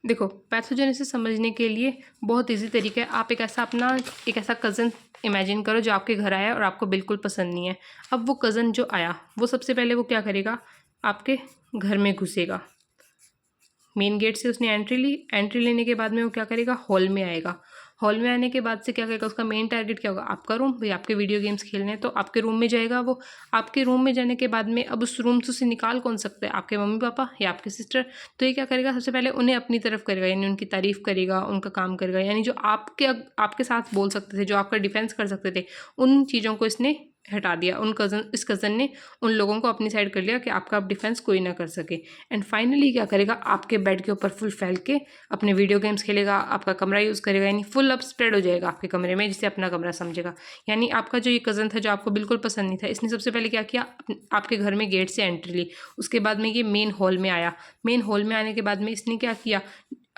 देखो, पैथोजेनेसिस समझने के लिए बहुत इजी तरीका है। आप एक ऐसा कज़न इमेजिन करो जो आपके घर आया और आपको बिल्कुल पसंद नहीं है। अब वो कज़न जो आया वो सबसे पहले वो क्या करेगा, आपके घर में घुसेगा। मेन गेट से उसने एंट्री ली, एंट्री लेने के बाद में वो क्या करेगा, हॉल में आएगा। हॉल में आने के बाद से क्या करेगा, उसका मेन टारगेट क्या होगा, आपका रूम। भाई आपके वीडियो गेम्स खेलने हैं तो आपके रूम में जाएगा वो। आपके रूम में जाने के बाद में अब उस रूम से उसे निकाल कौन सकता है, आपके मम्मी पापा या आपके सिस्टर। तो ये क्या करेगा, सबसे पहले उन्हें अपनी तरफ करेगा, यानी उनकी तारीफ करेगा, उनका काम करेगा, यानी जो आपके साथ बोल सकते थे, जो आपका डिफेंस कर सकते थे, उन चीज़ों को इसने हटा दिया। इस कज़न ने उन लोगों को अपनी साइड कर लिया कि आपका डिफेंस कोई ना कर सके। एंड फाइनली क्या करेगा, आपके बेड के ऊपर फुल फैल के अपने वीडियो गेम्स खेलेगा, आपका कमरा यूज़ करेगा, यानी फुल अप स्प्रेड हो जाएगा आपके कमरे में, जिसे अपना कमरा समझेगा। यानी आपका जो ये कज़न था जो आपको बिल्कुल पसंद नहीं था, इसने सबसे पहले क्या किया, आपके घर में गेट से एंट्री ली। उसके बाद में ये मेन हॉल में आया। मेन हॉल में आने के बाद में इसने क्या किया,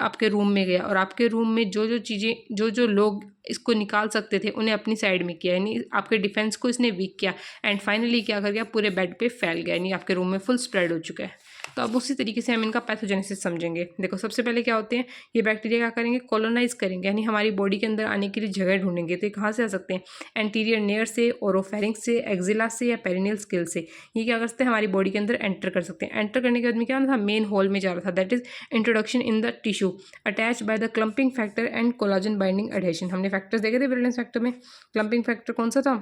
आपके रूम में गया और आपके रूम में जो जो चीज़ें जो लोग इसको निकाल सकते थे उन्हें अपनी साइड में किया, यानी आपके डिफेंस को इसने वीक किया। एंड फाइनली क्या कर गया, पूरे बेड पे फैल गया, यानी आपके रूम में फुल स्प्रेड हो चुका है। तो अब उसी तरीके से हम इनका पैथोजेनेसिस समझेंगे। देखो, सबसे पहले क्या होते हैं, ये बैक्टीरिया क्या करेंगे, कॉलोनाइज करेंगे, यानी हमारी बॉडी के अंदर आने के लिए जगह ढूंढेंगे। तो ये कहाँ से आ सकते हैं, एंटीरियर नेयर से, ओरोफेरिंक्स से, एक्जिला से या पेरिनियल स्किल से। ये क्या कर सकते हैं, हमारी बॉडी के अंदर एंटर कर सकते हैं। एंटर करने के बाद में क्या होना था, मेन हॉल में जा रहा था, that is introduction in the tissue attach by the clumping factor and collagen binding adhesion. हमने फैक्टर्स देखे थे ब्रिलियंस फैक्टर में। क्लम्पिंग फैक्टर कौन सा था,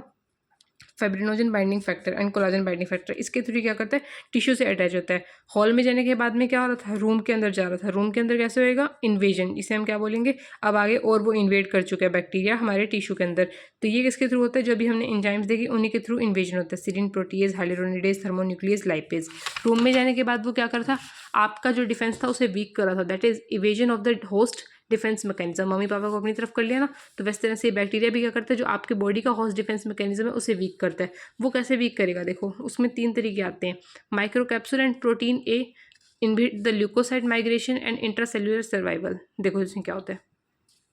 fibrinogen binding factor and collagen binding factor. इसके थ्रू क्या करता है, टिश्यू से अटैच होता है। हॉल में जाने के बाद में क्या हो रहा था, रूम के अंदर जा रहा था। रूम के अंदर कैसे होएगा, इन्वेजन, इसे हम क्या बोलेंगे, अब आगे और वो इन्वेड कर चुका है बैक्टीरिया हमारे टिश्यू के अंदर। तो ये किसके थ्रू होता है, जो अभी हमने एंजाइम्स देखी उन्हीं के थ्रू इन्वेजन होता है, सीरिन, protease, hyaluronidase, thermonuclease, lipase. Room में जाने के बाद वो क्या कर था, आपका जो डिफेंस था उसे वीक कर रहा था, that is evasion of the host defence mechanism. Mummy papa को अपनी तरफ कर लिया ना, तो वैसे तरह से बैक्टीरिया भी क्या करता है, जो आपके बॉडी का होस्ट डिफेंस मैकेनिज्म है उसे वीक करता है। वो कैसे वीक करेगा, देखो उसमें 3 तरीके आते हैं, microcapsule and protein A inhibit the leukocyte migration and intracellular survival. देखो इसमें क्या होता है,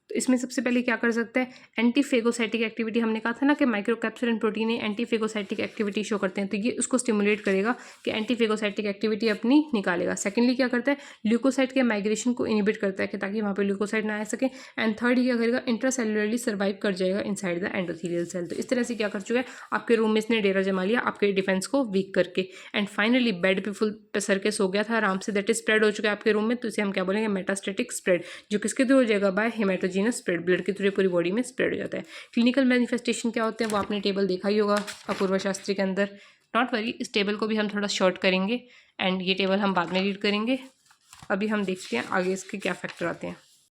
तो इसमें सबसे पहले क्या कर सकते हैं, एंटीफेगोसाइटिक एक्टिविटी। हमने कहा था ना कि माइक्रोकैप्सूल एंड प्रोटीन एंटीफेगोसाइटिक एक्टिविटी शो करते हैं, तो ये उसको स्टिमुलेट करेगा कि एंटीफेगोसाइटिक एक्टिविटी अपनी निकालेगा। सेकेंडली क्या करता है, ल्यूकोसाइट के माइग्रेशन को इनिबिट करता है कि ताकि वहाँ पे ल्यूकोसाइट ना आ सके। एंड थर्ड क्या करेगा, इंट्रासेलुलरली सर्वाइव कर जाएगा इनसाइड द एंडोथेलियल सेल। तो इस तरह से क्या कर चुका है, आपके रूम में इसने डेरा जमा लिया आपके डिफेंस को वीक करके। एंड फाइनली बेड पे फुल सर के सो गया था आराम से, दैट इज स्प्रेड हो चुका है आपके रूम में। तो इसे हम क्या बोलेंगे, मेटास्टेटिक स्प्रेड, जो किसके थ्रू हो जाएगा, बाय हेमाटोजीनस स्प्रेड, ब्लड के थ्रू पूरी बॉडी में स्प्रेड हो जाता है। क्लिनिकल मैनिफेस्टेशन क्या होते हैं वो आपने टेबल देखा ही होगा अपूर्वा शास्त्री के अंदर। नॉट वरी, इस टेबल को भी हम थोड़ा शॉर्ट करेंगे एंड ये टेबल हम बाद में रीड करेंगे। अभी हम देखते हैं आगे इसके क्या फैक्टर आते हैं।